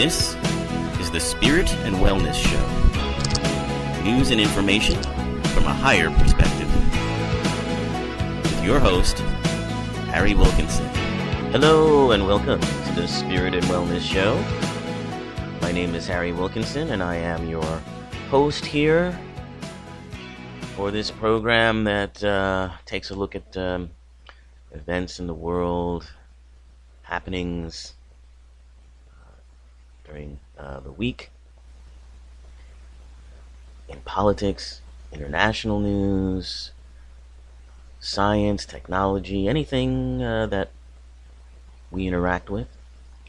This is the Spirit and Wellness Show. News and information from a higher perspective. With your host, Harry Wilkinson. Hello and welcome to the Spirit and Wellness Show. My name is Harry Wilkinson and I am your host here for this program that takes a look at events in the world, happenings during the week in politics, international news, science, technology, anything that we interact with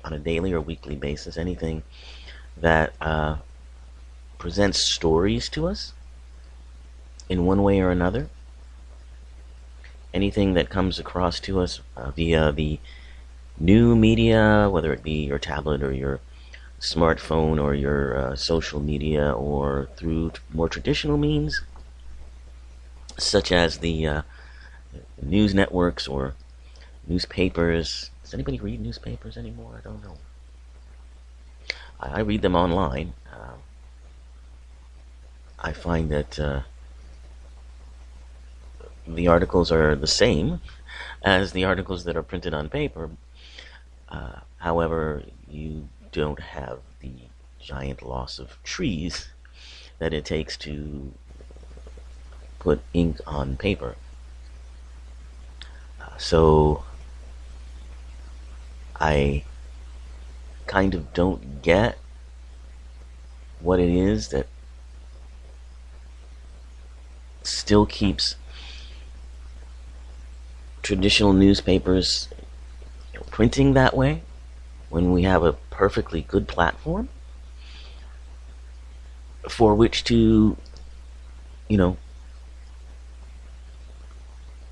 on a daily or weekly basis, anything that presents stories to us in one way or another, anything that comes across to us via the new media, whether it be your tablet or your smartphone or your social media, or through more traditional means such as the news networks or newspapers. Does anybody read newspapers anymore? I don't know. I read them online. I find that the articles are the same as the articles that are printed on paper. However, you don't have the giant loss of trees that it takes to put ink on paper. So I kind of don't get what it is that still keeps traditional newspapers printing that way when we have a perfectly good platform for which to,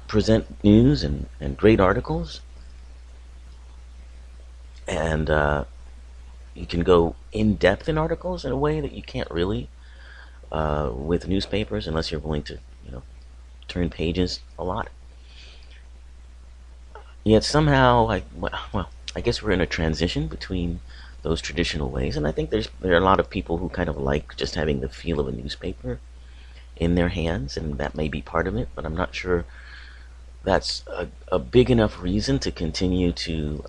present news and great articles. And you can go in depth in articles in a way that you can't really with newspapers unless you're willing to, turn pages a lot. Yet somehow, I guess we're in a transition between those traditional ways, and I think there are a lot of people who kind of like just having the feel of a newspaper in their hands, and that may be part of it, but I'm not sure that's a big enough reason to continue to,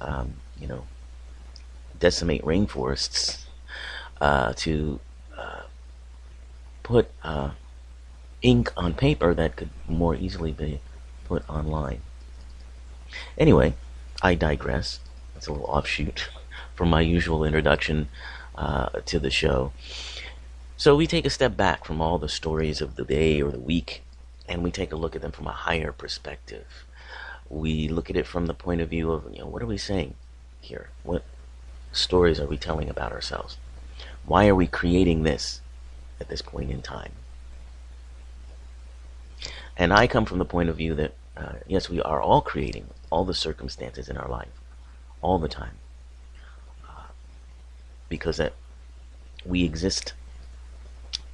decimate rainforests, to put ink on paper that could more easily be put online. Anyway, I digress. It's a little offshoot from my usual introduction to the show. So we take a step back from all the stories of the day or the week, and we take a look at them from a higher perspective. We look at it from the point of view of, what are we saying here? What stories are we telling about ourselves? Why are we creating this at this point in time? And I come from the point of view that, yes, we are all creating all the circumstances in our life, all the time. Because that we exist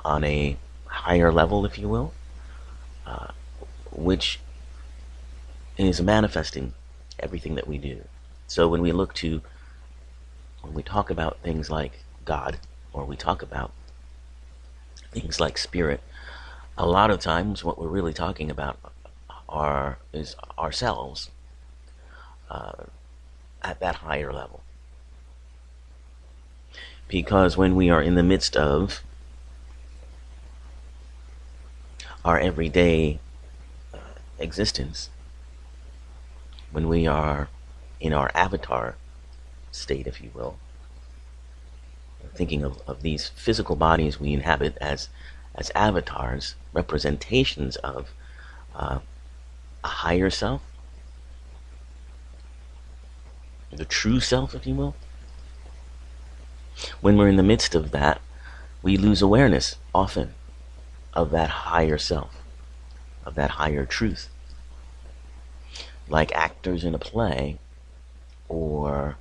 on a higher level, if you will, which is manifesting everything that we do. So when we talk about things like God, or we talk about things like spirit, a lot of times what we're really talking about is ourselves at that higher level. Because when we are in the midst of our everyday existence, when we are in our avatar state, if you will, thinking of these physical bodies we inhabit as avatars, representations of a higher self, the true self, if you will. When we're in the midst of that, we lose awareness often of that higher self, of that higher truth. Like actors in a play, or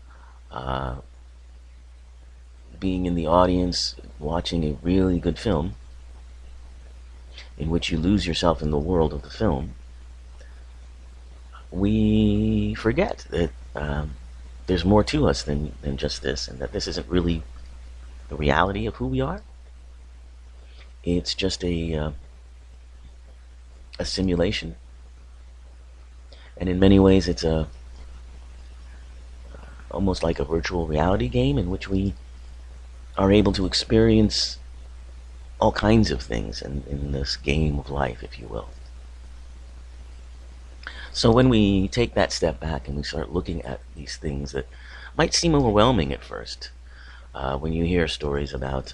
being in the audience watching a really good film in which you lose yourself in the world of the film, we forget that there's more to us than just this, and that this isn't really the reality of who we are. It's just a simulation, and in many ways, it's a almost like a virtual reality game in which we are able to experience all kinds of things in this game of life, if you will. So when we take that step back and we start looking at these things that might seem overwhelming at first, when you hear stories about,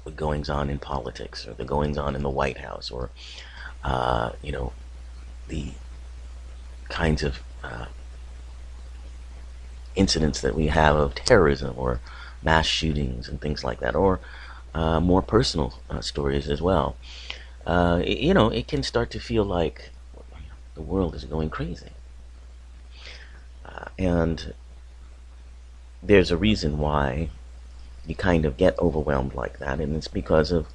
the goings on in politics, or the goings on in the White House, or the kinds of incidents that we have of terrorism or mass shootings and things like that, or more personal stories as well. It can start to feel like the world is going crazy. And there's a reason why you kind of get overwhelmed like that, and it's because of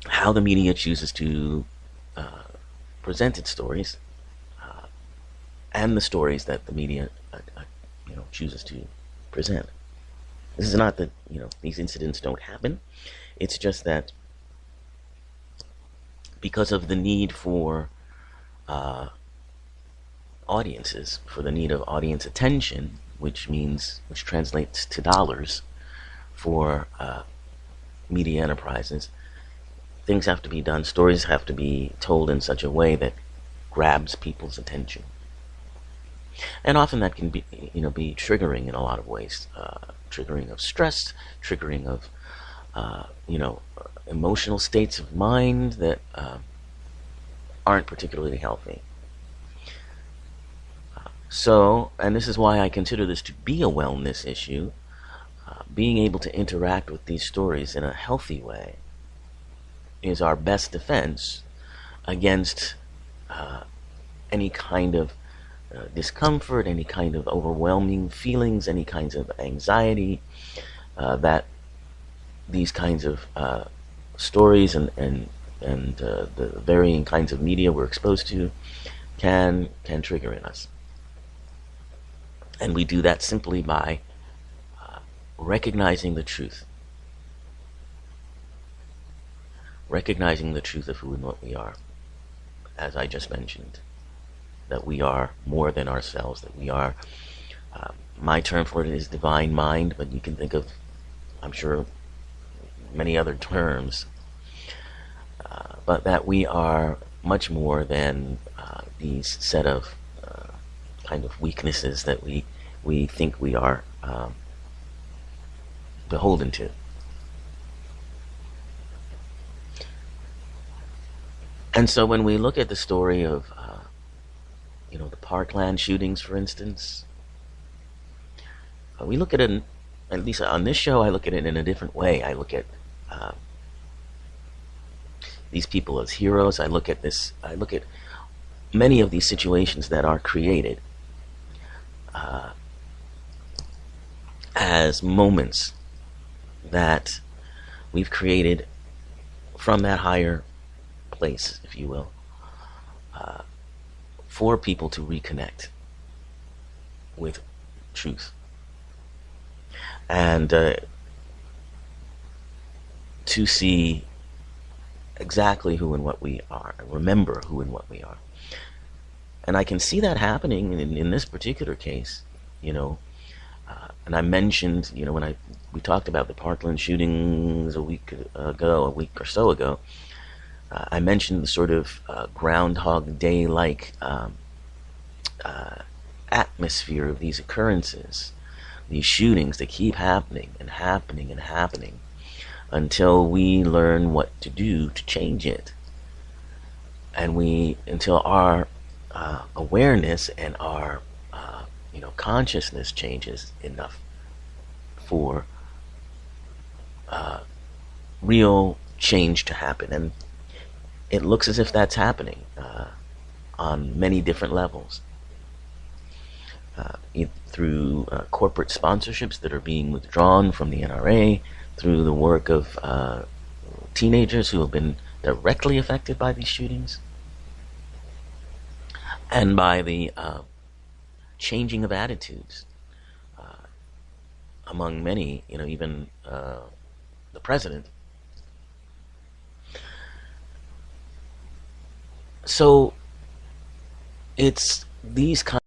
how the media chooses to present its stories, and the stories that the media chooses to present. This is not that these incidents don't happen. It's just that because of the need for audiences, for the need of audience attention, which translates to dollars for media enterprises, things have to be done, stories have to be told in such a way that grabs people's attention. And often that can be triggering in a lot of ways, triggering of stress, triggering of emotional states of mind that aren't particularly healthy. So, and this is why I consider this to be a wellness issue, being able to interact with these stories in a healthy way is our best defense against any kind of discomfort, any kind of overwhelming feelings, any kinds of anxiety that these kinds of stories and the varying kinds of media we're exposed to can trigger in us. And we do that simply by recognizing the truth. Recognizing the truth of who and what we are. As I just mentioned, that we are more than ourselves, that we are, my term for it is divine mind, but you can think of, I'm sure, many other terms, but that we are much more than these set of kind of weaknesses that we think we are beholden to. And so when we look at the story of the Parkland shootings, for instance, we look at it, at least on this show, I look at it in a different way. I look at these people as heroes. I look at many of these situations that are created as moments that we've created from that higher place, if you will, for people to reconnect with truth and to see exactly who and what we are, and remember who and what we are. And I can see that happening in this particular case, and I mentioned, when we talked about the Parkland shootings a week or so ago, I mentioned the sort of Groundhog Day-like atmosphere of these occurrences, these shootings that keep happening and happening and happening until we learn what to do to change it, and until our awareness and our consciousness changes enough for real change to happen. And it looks as if that's happening on many different levels, through corporate sponsorships that are being withdrawn from the NRA, through the work of teenagers who have been directly affected by these shootings, and by the changing of attitudes among many, even the president. So it's these kind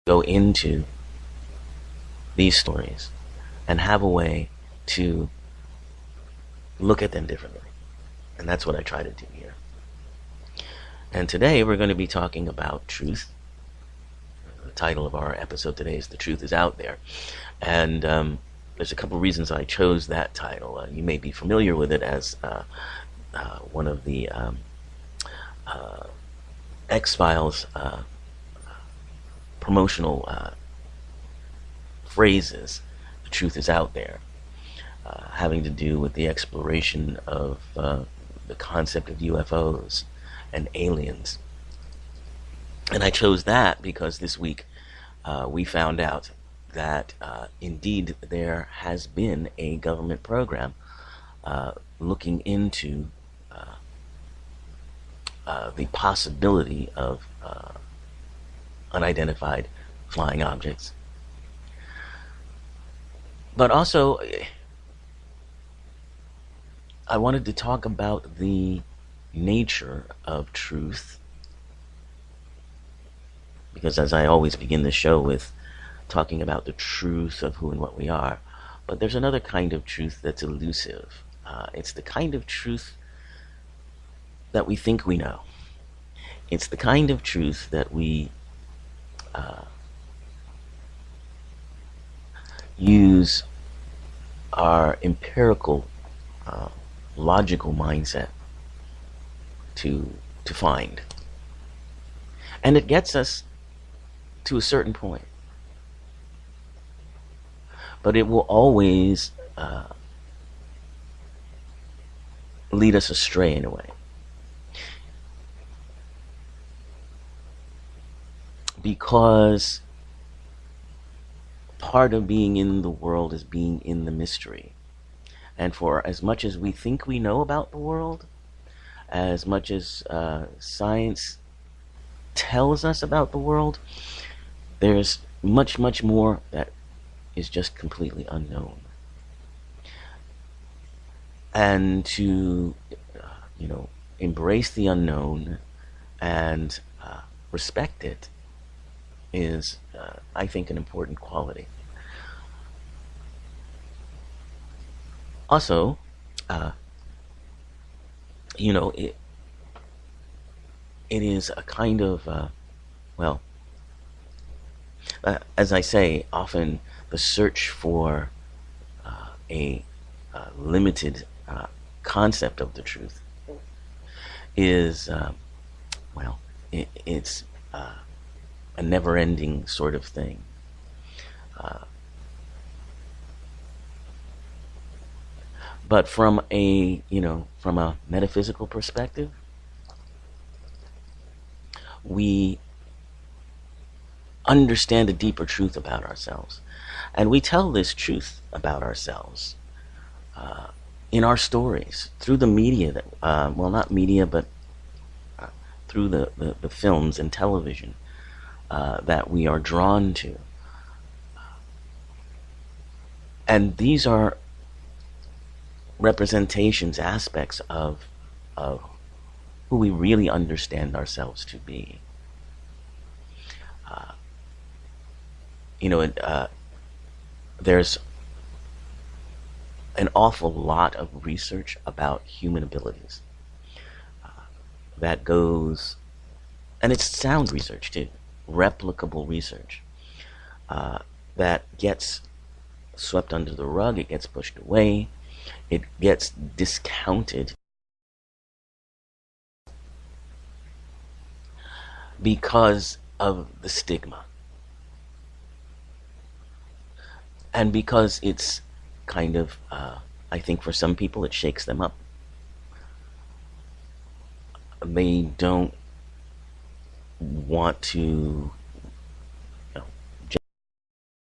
go into these stories and have a way to look at them differently. And that's what I try to do here. And today we're going to be talking about truth. The title of our episode today is "The Truth Is Out There." And there's a couple reasons I chose that title. You may be familiar with it as one of the X-Files promotional phrases. The truth is out there, having to do with the exploration of the concept of UFOs and aliens. And I chose that because this week we found out that indeed there has been a government program looking into the possibility of unidentified flying objects. But also, I wanted to talk about the nature of truth, because as I always begin the show with talking about the truth of who and what we are, but there's another kind of truth that's elusive. It's the kind of truth that we think we know. It's the kind of truth that we use our empirical, logical mindset to find. And it gets us to a certain point. But it will always lead us astray in a way. Because part of being in the world is being in the mystery. And for as much as we think we know about the world, as much as science tells us about the world, there's much, much more that is just completely unknown. And to, embrace the unknown and respect it is, I think, an important quality. Also, it is a kind of, as I say, often the search for a limited concept of the truth is, it's a never-ending sort of thing. But from a metaphysical perspective, we understand a deeper truth about ourselves. And we tell this truth about ourselves in our stories, through the media, not media, but through the films and television that we are drawn to. And these are representations, aspects of who we really understand ourselves to be. There's an awful lot of research about human abilities that goes, and it's sound research too, replicable research that gets swept under the rug, it gets pushed away, it gets discounted because of the stigma. And because it's kind of, I think for some people it shakes them up. They don't want to